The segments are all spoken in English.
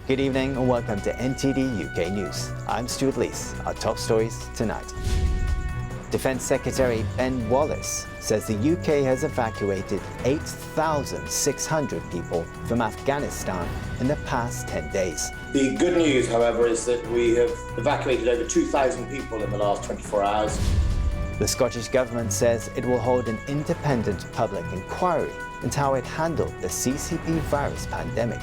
Good evening and welcome to NTD UK News. I'm Stuart Lees. Our top stories tonight. Defence Secretary Ben Wallace says the UK has evacuated 8,600 people from Afghanistan in the past 10 days. The good news, however, is that we have evacuated over 2,000 people in the last 24 hours. The Scottish Government says it will hold an independent public inquiry into how it handled the CCP virus pandemic.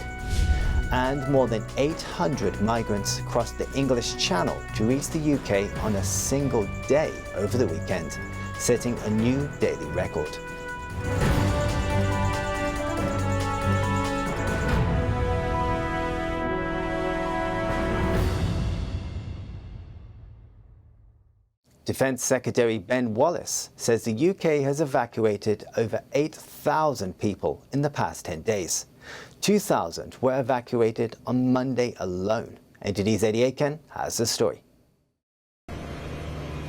And more than 800 migrants crossed the English Channel to reach the UK on a single day over the weekend, setting a new daily record. Defence Secretary Ben Wallace says the UK has evacuated over 8,000 people in the past 10 days. 2,000 were evacuated on Monday alone. NTD's Eddie Aiken has the story.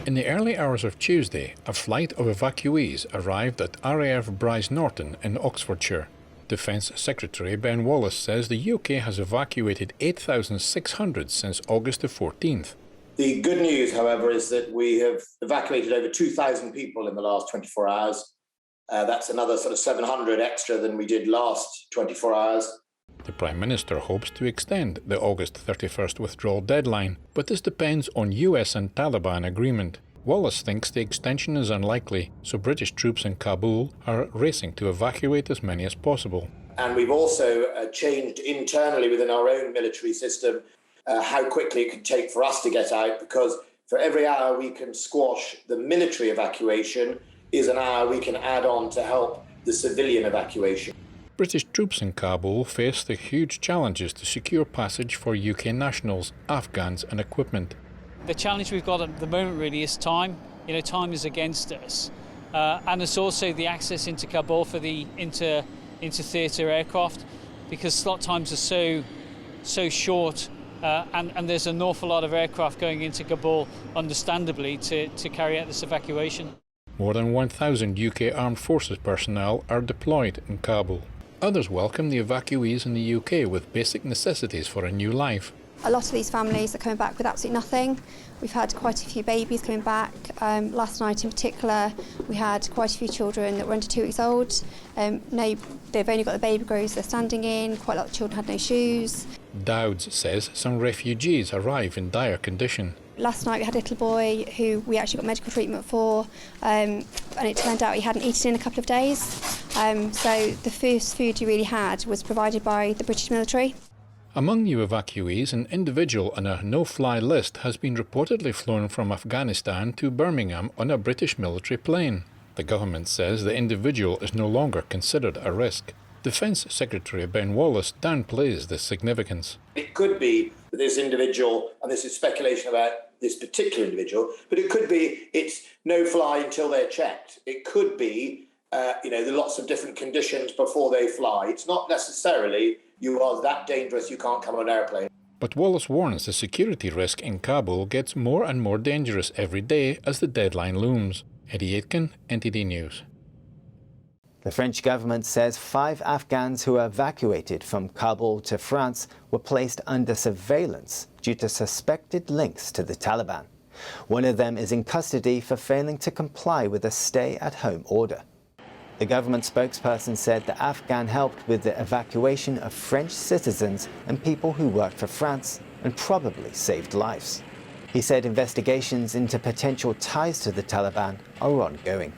In the early hours of Tuesday, a flight of evacuees arrived at RAF Bryce Norton in Oxfordshire. Defence Secretary Ben Wallace says the UK has evacuated 8,600 since August the 14th. The good news, however, is that we have evacuated over 2,000 people in the last 24 hours. That's another sort of 700 extra than we did last 24 hours. The Prime Minister hopes to extend the August 31st withdrawal deadline, but this depends on US and Taliban agreement. Wallace thinks the extension is unlikely, so British troops in Kabul are racing to evacuate as many as possible. And we've also changed internally within our own military system how quickly it can take for us to get out, because for every hour we can squash the military evacuation is an hour we can add on to help the civilian evacuation. British troops in Kabul face the huge challenges to secure passage for UK nationals, Afghans and equipment. The challenge we've got at the moment really is time. Time is against us. And it's also the access into Kabul for the inter-theatre aircraft, because slot times are so short. And there's an awful lot of aircraft going into Kabul, understandably, to carry out this evacuation. More than 1,000 UK Armed Forces personnel are deployed in Kabul. Others welcome the evacuees in the UK with basic necessities for a new life. A lot of these families are coming back with absolutely nothing. We've had quite a few babies coming back. Last night in particular, we had quite a few children that were under 2 weeks old. Now they've only got the baby grows they're standing in. Quite a lot of children had no shoes. Dowds says some refugees arrive in dire condition. Last night we had a little boy who we actually got medical treatment for, and it turned out he hadn't eaten in a couple of days. So the first food he really had was provided by the British military. Among new evacuees, an individual on a no-fly list has been reportedly flown from Afghanistan to Birmingham on a British military plane. The government says the individual is no longer considered a risk. Defence Secretary Ben Wallace downplays this significance. It could be that this individual, and this is speculation about this particular individual, but it could be it's no fly until they're checked. It could be, there are lots of different conditions before they fly. It's not necessarily you are that dangerous you can't come on an airplane. But Wallace warns the security risk in Kabul gets more and more dangerous every day as the deadline looms. Eddie Aitken, NTD News. The French government says 5 Afghans who were evacuated from Kabul to France were placed under surveillance due to suspected links to the Taliban. One of them is in custody for failing to comply with a stay-at-home order. The government spokesperson said the Afghan helped with the evacuation of French citizens and people who worked for France and probably saved lives. He said investigations into potential ties to the Taliban are ongoing.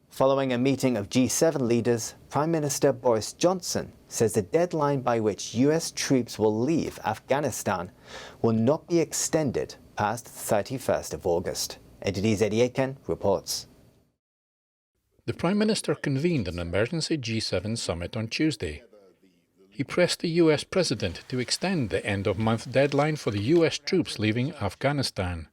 Following a meeting of G7 leaders, Prime Minister Boris Johnson says the deadline by which US troops will leave Afghanistan will not be extended past 31st of August. NTD's Eddie Aiken reports. The Prime Minister convened an emergency G7 summit on Tuesday. He pressed the US President to extend the end-of-month deadline for the US troops leaving Afghanistan.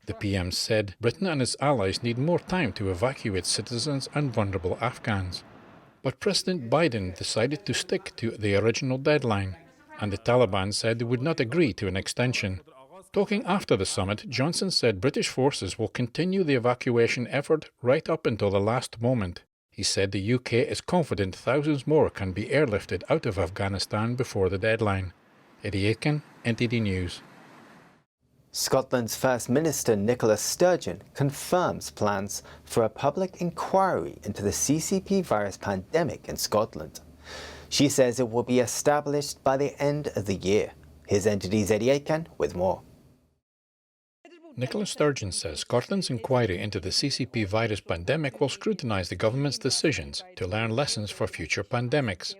The PM said Britain and its allies need more time to evacuate citizens and vulnerable Afghans. But President Biden decided to stick to the original deadline, and the Taliban said they would not agree to an extension. Talking after the summit, Johnson said British forces will continue the evacuation effort right up until the last moment. He said the UK is confident thousands more can be airlifted out of Afghanistan before the deadline. Eddie Aitken, NTD News. Scotland's First Minister Nicola Sturgeon confirms plans for a public inquiry into the CCP virus pandemic in Scotland. She says it will be established by the end of the year. Here's NTD's Eddie Aitken with more. Nicola Sturgeon says Scotland's inquiry into the CCP virus pandemic will scrutinise the government's decisions to learn lessons for future pandemics.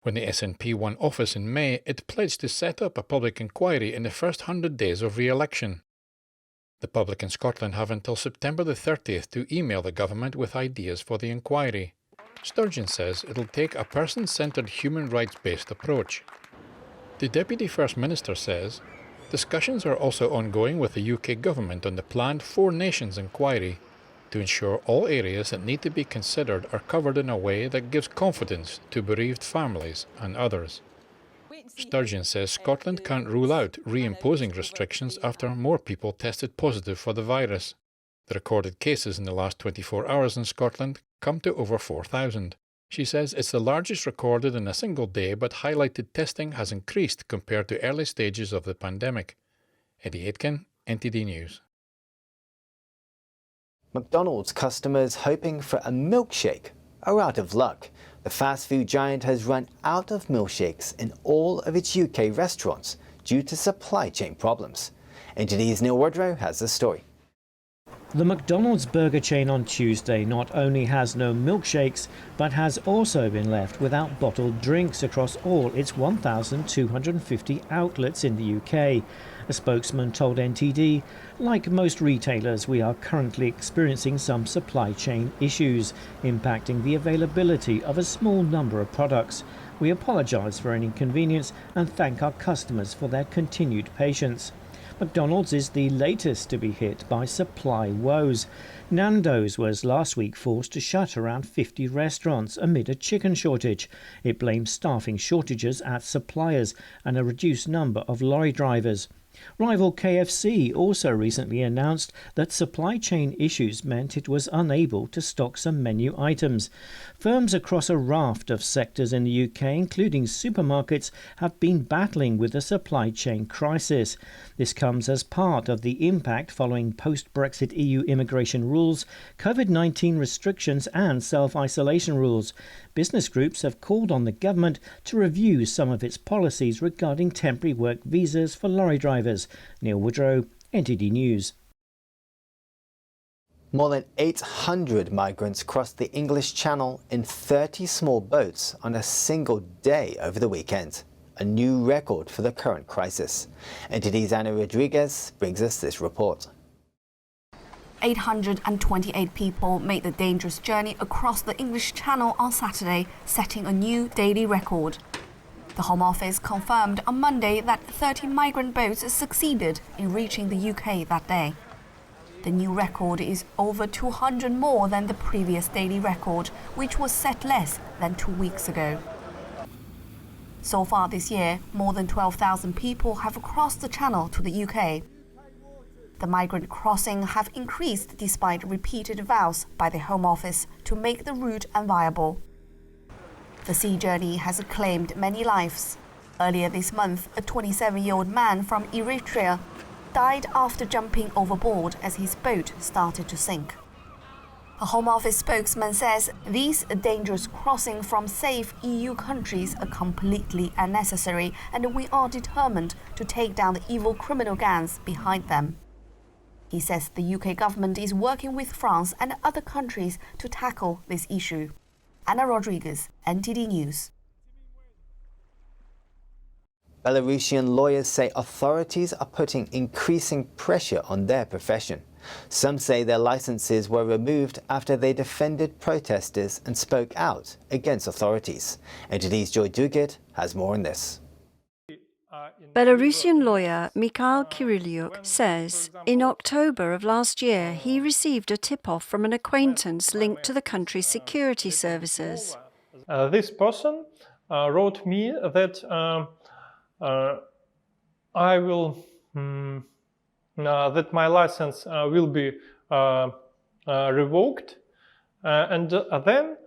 When the SNP won office in May, it pledged to set up a public inquiry in the first 100 days of re-election. The public in Scotland have until September the 30th to email the government with ideas for the inquiry. Sturgeon says it'll take a person-centred, human rights-based approach. The Deputy First Minister says discussions are also ongoing with the UK government on the planned Four Nations inquiry to ensure all areas that need to be considered are covered in a way that gives confidence to bereaved families and others. Sturgeon says Scotland can't rule out reimposing restrictions after more people tested positive for the virus. The recorded cases in the last 24 hours in Scotland come to over 4,000. She says it's the largest recorded in a single day, but highlighted testing has increased compared to early stages of the pandemic. Eddie Aitken, NTD News. McDonald's customers hoping for a milkshake are out of luck. The fast food giant has run out of milkshakes in all of its UK restaurants due to supply chain problems. NTD's Neil Woodrow has the story. The McDonald's burger chain on Tuesday not only has no milkshakes, but has also been left without bottled drinks across all its 1,250 outlets in the UK. A spokesman told NTD, like most retailers, we are currently experiencing some supply chain issues, impacting the availability of a small number of products. We apologise for any inconvenience and thank our customers for their continued patience. McDonald's is the latest to be hit by supply woes. Nando's was last week forced to shut around 50 restaurants amid a chicken shortage. It blames staffing shortages at suppliers and a reduced number of lorry drivers. Rival KFC also recently announced that supply chain issues meant it was unable to stock some menu items. Firms across a raft of sectors in the UK, including supermarkets, have been battling with the supply chain crisis. This comes as part of the impact following post-Brexit EU immigration rules, COVID-19 restrictions and self-isolation rules. Business groups have called on the government to review some of its policies regarding temporary work visas for lorry drivers. Neil Woodrow, NTD News. More than 800 migrants crossed the English Channel in 30 small boats on a single day over the weekend, a new record for the current crisis. NTD's Anna Rodriguez brings us this report. 828 people made the dangerous journey across the English Channel on Saturday, setting a new daily record. The Home Office confirmed on Monday that 30 migrant boats succeeded in reaching the UK that day. The new record is over 200 more than the previous daily record, which was set less than 2 weeks ago. So far this year, more than 12,000 people have crossed the Channel to the UK. The migrant crossing have increased despite repeated vows by the Home Office to make the route unviable. The sea journey has claimed many lives. Earlier this month, a 27-year-old man from Eritrea died after jumping overboard as his boat started to sink. A Home Office spokesman says these dangerous crossings from safe EU countries are completely unnecessary, and we are determined to take down the evil criminal gangs behind them. He says the UK government is working with France and other countries to tackle this issue. Anna Rodriguez, NTD News. Belarusian lawyers say authorities are putting increasing pressure on their profession. Some say their licenses were removed after they defended protesters and spoke out against authorities. NTD's Joy Duguid has more on this. Belarusian lawyer Mikhail Kyrylyuk says in October of last year he received a tip-off from an acquaintance linked to the country's security services. This person wrote me that that my license will be revoked, and then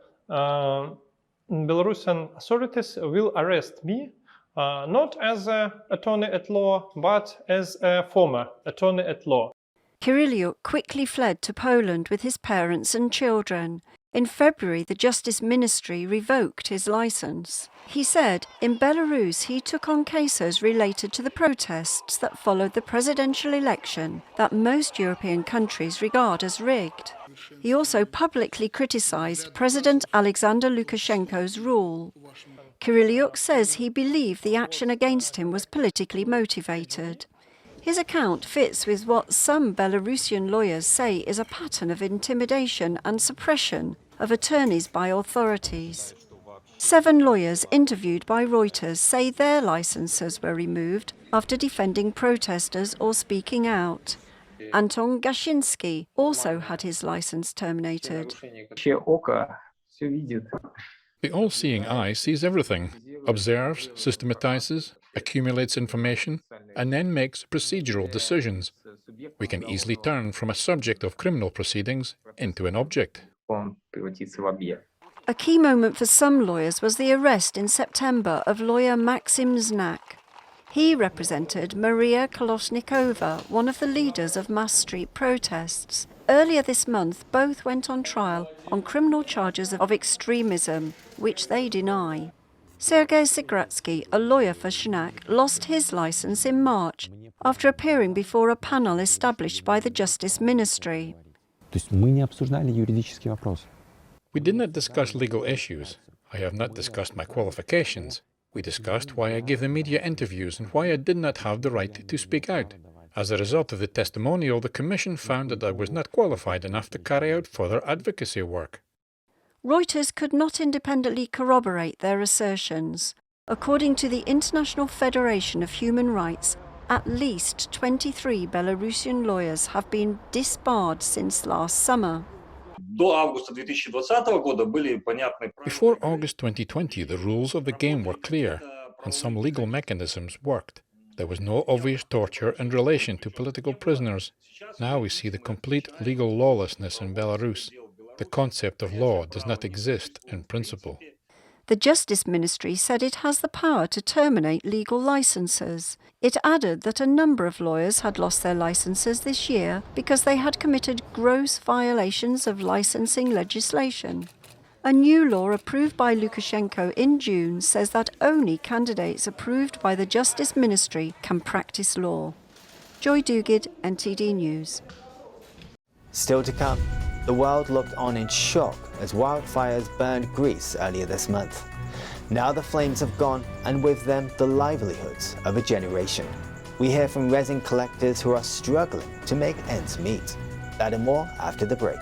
Belarusian authorities will arrest me not as an attorney at law, but as a former attorney at law. Kiryliuk quickly fled to Poland with his parents and children. In February, the Justice Ministry revoked his licence. He said in Belarus he took on cases related to the protests that followed the presidential election that most European countries regard as rigged. He also publicly criticised President Alexander Lukashenko's rule. Kiryliuk says he believed the action against him was politically motivated. His account fits with what some Belarusian lawyers say is a pattern of intimidation and suppression of attorneys by authorities. 7 lawyers interviewed by Reuters say their licences were removed after defending protesters or speaking out. Anton Gashinsky also had his licence terminated. The all-seeing eye sees everything, observes, systematizes, accumulates information, and then makes procedural decisions. We can easily turn from a subject of criminal proceedings into an object. A key moment for some lawyers was the arrest in September of lawyer Maxim Znak. He represented Maria Kolosnikova, one of the leaders of mass street protests. Earlier this month, both went on trial on criminal charges of extremism, which they deny. Sergei Sigratsky, a lawyer for Znak, lost his licence in March after appearing before a panel established by the Justice Ministry. We did not discuss legal issues. I have not discussed my qualifications. We discussed why I gave the media interviews and why I did not have the right to speak out. As a result of the testimonial, the Commission found that I was not qualified enough to carry out further advocacy work. Reuters could not independently corroborate their assertions. According to the International Federation of Human Rights, at least 23 Belarusian lawyers have been disbarred since last summer. Before August 2020, the rules of the game were clear, and some legal mechanisms worked. There was no obvious torture in relation to political prisoners. Now we see the complete legal lawlessness in Belarus. The concept of law does not exist in principle. The Justice Ministry said it has the power to terminate legal licences. It added that a number of lawyers had lost their licences this year because they had committed gross violations of licensing legislation. A new law approved by Lukashenko in June says that only candidates approved by the Justice Ministry can practice law. Joy Dugid, NTD News. Still to come, the world looked on in shock as wildfires burned Greece earlier this month. Now the flames have gone, and with them the livelihoods of a generation. We hear from resin collectors who are struggling to make ends meet. That and more after the break.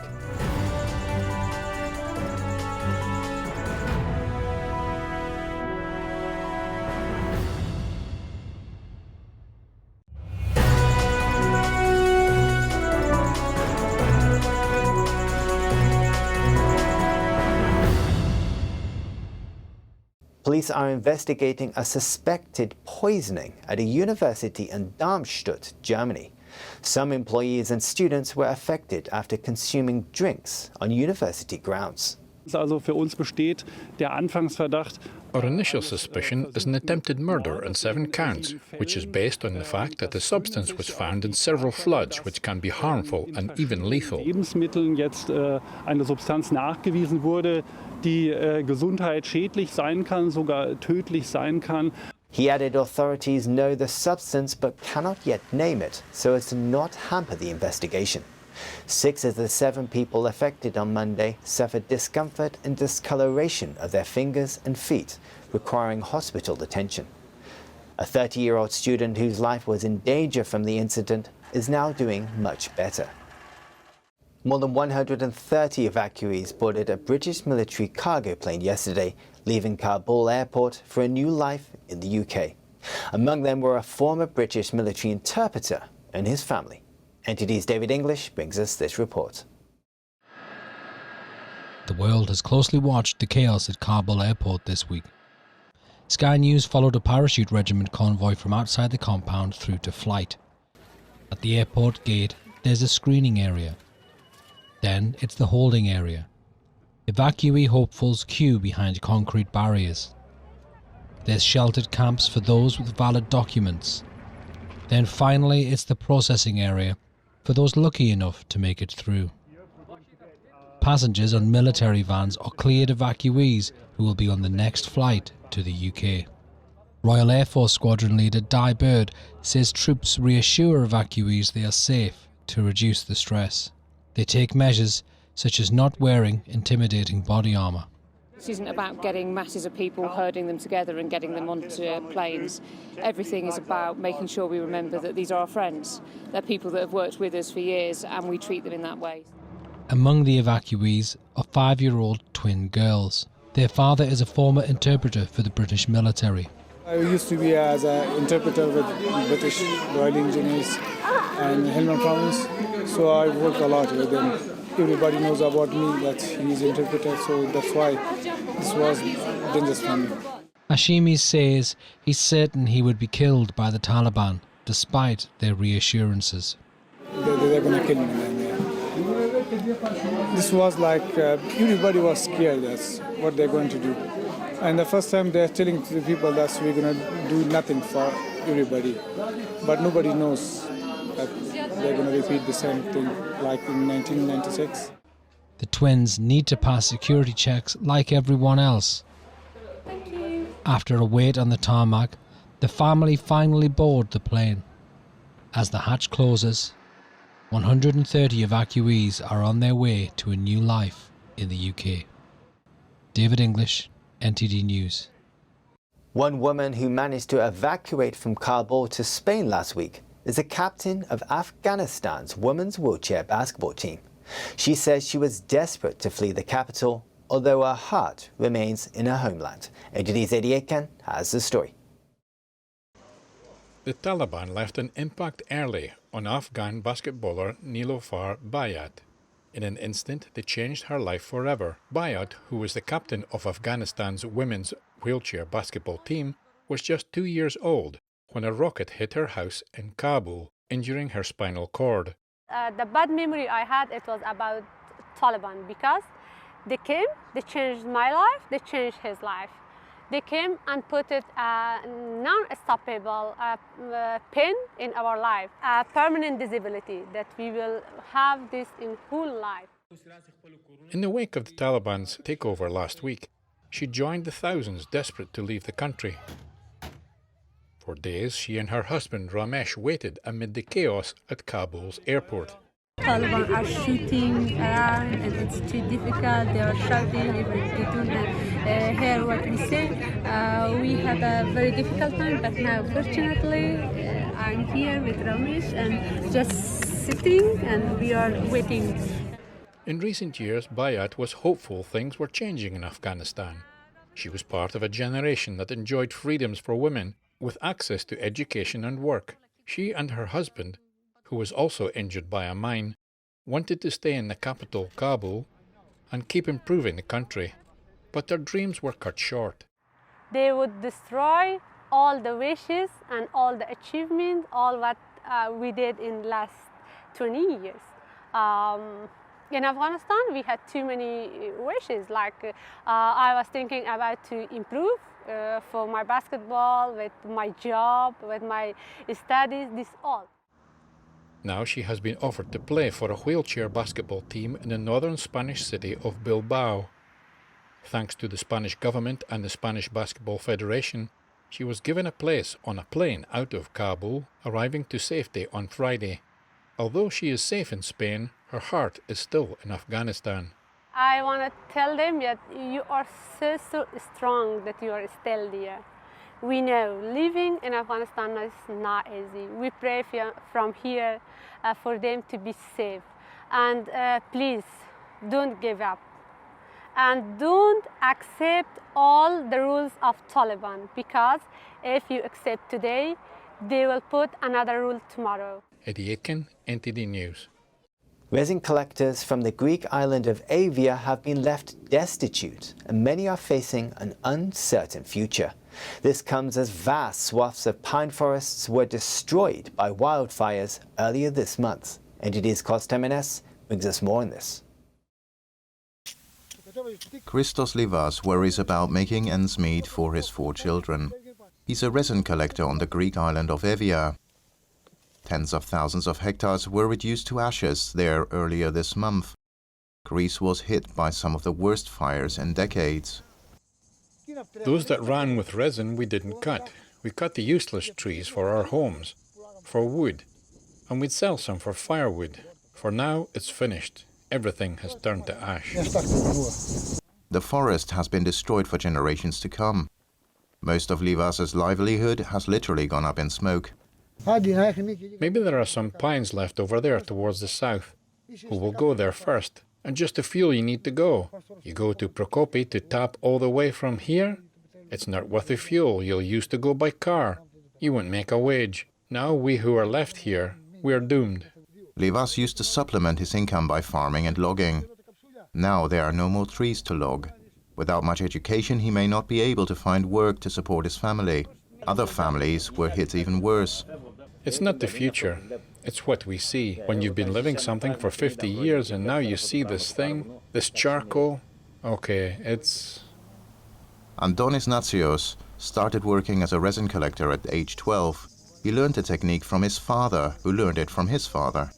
Police are investigating a suspected poisoning at a university in Darmstadt, Germany. Some employees and students were affected after consuming drinks on university grounds. Also für uns besteht der Anfangsverdacht. Our initial suspicion is an attempted murder on 7 counts, which is based on the fact that the substance was found in several floods, which can be harmful and even lethal. Lebensmitteln jetzt eine Substanz nachgewiesen wurde, die gesundheitsschädlich sein kann, sogar tödlich sein kann. He added authorities know the substance but cannot yet name it, so as to not hamper the investigation. 6 of the 7 people affected on Monday suffered discomfort and discoloration of their fingers and feet, requiring hospital attention. A 30-year-old student whose life was in danger from the incident is now doing much better. More than 130 evacuees boarded a British military cargo plane yesterday, leaving Kabul airport for a new life in the UK. Among them were a former British military interpreter and his family. NTD's David English brings us this report. The world has closely watched the chaos at Kabul airport this week. Sky News followed a parachute regiment convoy from outside the compound through to flight. At the airport gate, there's a screening area. Then it's the holding area. Evacuee hopefuls queue behind concrete barriers. There's sheltered camps for those with valid documents. Then finally it's the processing area for those lucky enough to make it through. Passengers on military vans are cleared evacuees who will be on the next flight to the UK. Royal Air Force Squadron leader Di Bird says troops reassure evacuees they are safe to reduce the stress. They take measures such as not wearing intimidating body armour. This isn't about getting masses of people, herding them together and getting them onto planes. Everything is about making sure we remember that these are our friends. They're people that have worked with us for years and we treat them in that way. Among the evacuees are 5-year-old twin girls. Their father is a former interpreter for the British military. I used to be as an interpreter with British Royal Engineers and Helmand Province, so I worked a lot with them. Everybody knows about me that he's an interpreter, so that's why this was dangerous for me. Hashimi says he's certain he would be killed by the Taliban, despite their reassurances. They're going to kill me then, yeah. This was like, everybody was scared, that's what they're going to do. And the first time they're telling to the people that we're going to do nothing for everybody. But nobody knows that they're going to repeat the same thing like in 1996. The twins need to pass security checks like everyone else. After a wait on the tarmac, the family finally board the plane. As the hatch closes, 130 evacuees are on their way to a new life in the UK. David English, NTD News. One woman who managed to evacuate from Kabul to Spain last week is a captain of Afghanistan's women's wheelchair basketball team. She says she was desperate to flee the capital, although her heart remains in her homeland. NTD's Eddie Aiken has the story. The Taliban left an impact early on Afghan basketballer Nilofar Bayat. In an instant, they changed her life forever. Bayat, who was the captain of Afghanistan's women's wheelchair basketball team, was just 2 years old when a rocket hit her house in Kabul, injuring her spinal cord. The bad memory I had, it was about Taliban, because they came, they changed my life, they changed his life. They came and put it a non-stoppable pin in our life, a permanent disability, that we will have this in whole life. In the wake of the Taliban's takeover last week, she joined the thousands desperate to leave the country. For days, she and her husband Ramesh waited amid the chaos at Kabul's airport. Taliban are shooting around and it's too difficult. They are shouting if they don't hear what we say. We had a very difficult time, but now fortunately I'm here with Ramesh and just sitting and we are waiting. In recent years, Bayat was hopeful things were changing in Afghanistan. She was part of a generation that enjoyed freedoms for women with access to education and work. She and her husband, who was also injured by a mine, wanted to stay in the capital, Kabul, and keep improving the country. But their dreams were cut short. They would destroy all the wishes and all the achievements, all what we did in the last 20 years. In Afghanistan, we had too many wishes. Like I was thinking about to improve for my basketball, with my job, with my studies, this all. Now she has been offered to play for a wheelchair basketball team in the northern Spanish city of Bilbao. Thanks to the Spanish government and the Spanish Basketball Federation, she was given a place on a plane out of Kabul, arriving to safety on Friday. Although she is safe in Spain, her heart is still in Afghanistan. I want to tell them that you are so strong that you are still there. We know living in Afghanistan is not easy. We pray from here for them to be safe. And please, don't give up. And don't accept all the rules of Taliban, because if you accept today, they will put another rule tomorrow. Eddie Aiken, NTD News. Resin collectors from the Greek island of Evia have been left destitute, and many are facing an uncertain future. This comes as vast swaths of pine forests were destroyed by wildfires earlier this month. NTD's Cos Temenes brings us more on this. Christos Livas worries about making ends meet for his 4 children. He's a resin collector on the Greek island of Evia. Tens of thousands of hectares were reduced to ashes there earlier this month. Greece was hit by some of the worst fires in decades. Those that ran with resin we didn't cut. We cut the useless trees for our homes, for wood, and we'd sell some for firewood. For now, it's finished. Everything has turned to ash. The forest has been destroyed for generations to come. Most of Livas's livelihood has literally gone up in smoke. Maybe there are some pines left over there towards the south. Who will go there first? And just the fuel you need to go. You go to Prokopi to tap all the way from here? It's not worth the fuel you'll use to go by car. You won't make a wage. Now we who are left here, we are doomed. Livas used to supplement his income by farming and logging. Now there are no more trees to log. Without much education, he may not be able to find work to support his family. Other families were hit even worse. It's not the future. It's what we see. When you've been living something for 50 years and now you see this thing, this charcoal, okay, it's... Antonis Natsios started working as a resin collector at age 12. He learned the technique from his father, who learned it from his father.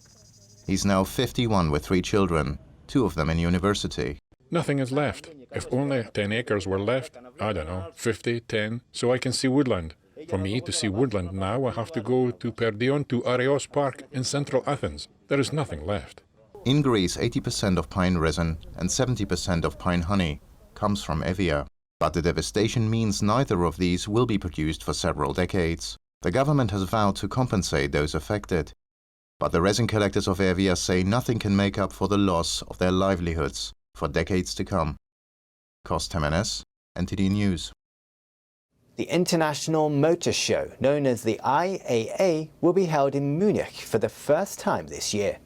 He's now 51 with 3 children, 2 of them in university. Nothing is left. If only 10 acres were left, I don't know, 50, 10, so I can see woodland. For me to see woodland now, I have to go to Perdion, to Areos Park in central Athens. There is nothing left. In Greece, 80% of pine resin and 70% of pine honey comes from Evia. But the devastation means neither of these will be produced for several decades. The government has vowed to compensate those affected. But the resin collectors of Evia say nothing can make up for the loss of their livelihoods for decades to come. Cost Jimenez, NTD News. The International Motor Show, known as the IAA, will be held in Munich for the first time this year.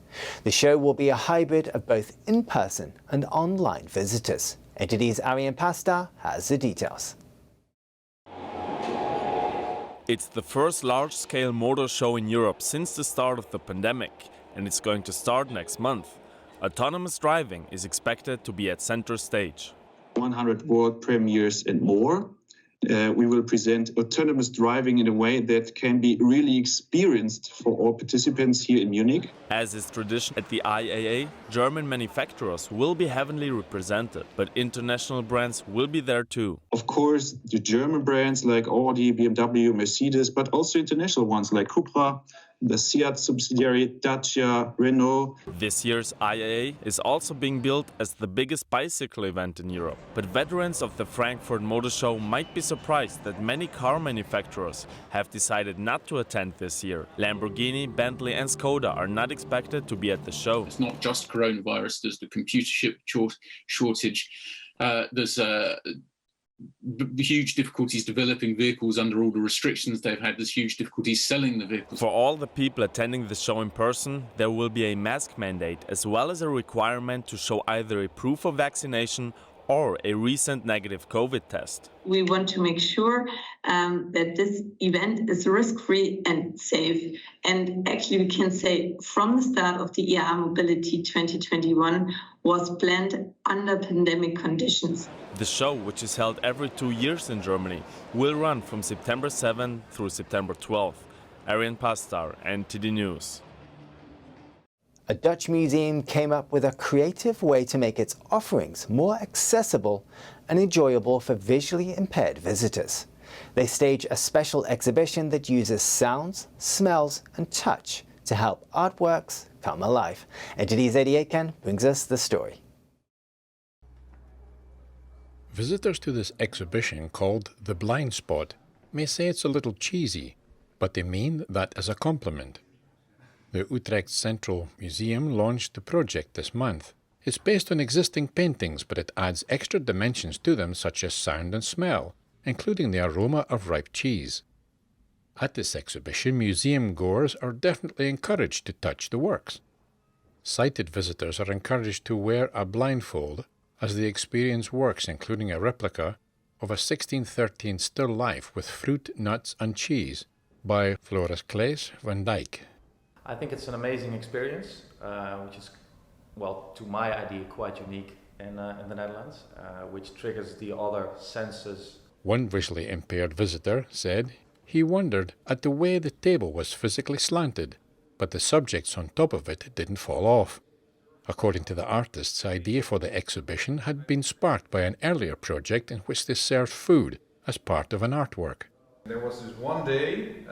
The show will be a hybrid of both in-person and online visitors. NTD's Arian Pasta has the details. It's the first large-scale motor show in Europe since the start of the pandemic, and it's going to start next month. Autonomous driving is expected to be at center stage. 100 world premieres and more. We will present autonomous driving in a way that can be really experienced for all participants here in Munich. As is tradition at the IAA, German manufacturers will be heavily represented, but international brands will be there too. Of course, the German brands like Audi, BMW, Mercedes, but also international ones like Cupra, the Seat subsidiary, Dacia, Renault. This year's IAA is also being billed as the biggest bicycle event in Europe. But veterans of the Frankfurt Motor Show might be surprised that many car manufacturers have decided not to attend this year. Lamborghini, Bentley and Skoda are not expected to be at the show. It's not just coronavirus, there's the computer chip shortage, there's huge difficulties developing vehicles under all the restrictions they've had. There's huge difficulties selling the vehicles. For all the people attending the show in person, there will be a mask mandate as well as a requirement to show either a proof of vaccination or a recent negative COVID test. We want to make sure that this event is risk-free and safe. And actually we can say from the start of the ER Mobility 2021 was planned under pandemic conditions. The show, which is held every 2 years in Germany, will run from September 7 through September 12. Arian Pastar, NTD News. A Dutch museum came up with a creative way to make its offerings more accessible and enjoyable for visually impaired visitors. They stage a special exhibition that uses sounds, smells and touch to help artworks come alive. NTD's Eddie Aiken brings us the story. Visitors to this exhibition, called The Blind Spot, may say it's a little cheesy, but they mean that as a compliment. The Utrecht Central Museum launched the project this month. It's based on existing paintings, but it adds extra dimensions to them such as sound and smell, including the aroma of ripe cheese. At this exhibition, museum goers are definitely encouraged to touch the works. Sighted visitors are encouraged to wear a blindfold as the experience works, including a replica of a 1613 still life with fruit, nuts and cheese by Floris Claes van Dijk. I think it's an amazing experience, which is, well, to my idea, quite unique in the Netherlands, which triggers the other senses. One visually impaired visitor said he wondered at the way the table was physically slanted, but the subjects on top of it didn't fall off. According to the artist's idea for the exhibition had been sparked by an earlier project in which they served food as part of an artwork. There was this one day,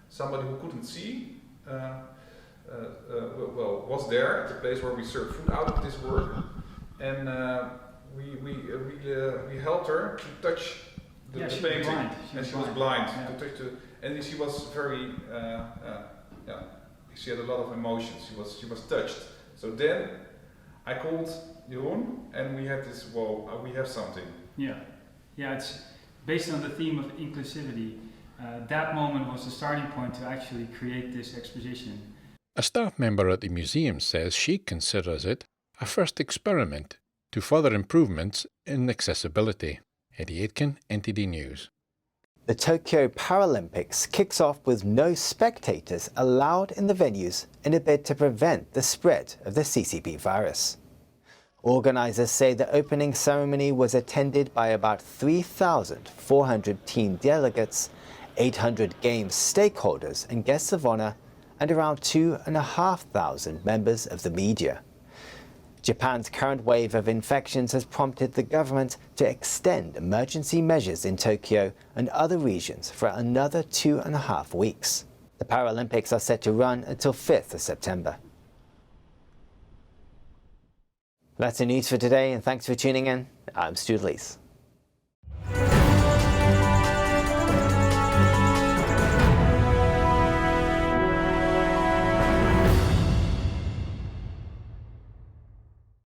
somebody who couldn't see was there at the place where we served food out of this work, and we helped her to touch the painting, and she was blind. To touch and she was very, she had a lot of emotions. She was touched. So then I called Jeroen, and we had this. Well, we have something. Yeah, it's based on the theme of inclusivity. That moment was the starting point to actually create this exposition. A staff member at the museum says she considers it a first experiment to further improvements in accessibility. Eddie Aitken, NTD News. The Tokyo Paralympics kicks off with no spectators allowed in the venues in a bid to prevent the spread of the CCP virus. Organisers say the opening ceremony was attended by about 3,400 team delegates, 800 Games stakeholders and guests of honour, and around 2,500 members of the media. Japan's current wave of infections has prompted the government to extend emergency measures in Tokyo and other regions for another 2.5 weeks. The Paralympics are set to run until 5th of September. That's the news for today, and thanks for tuning in. I'm Stu Lees.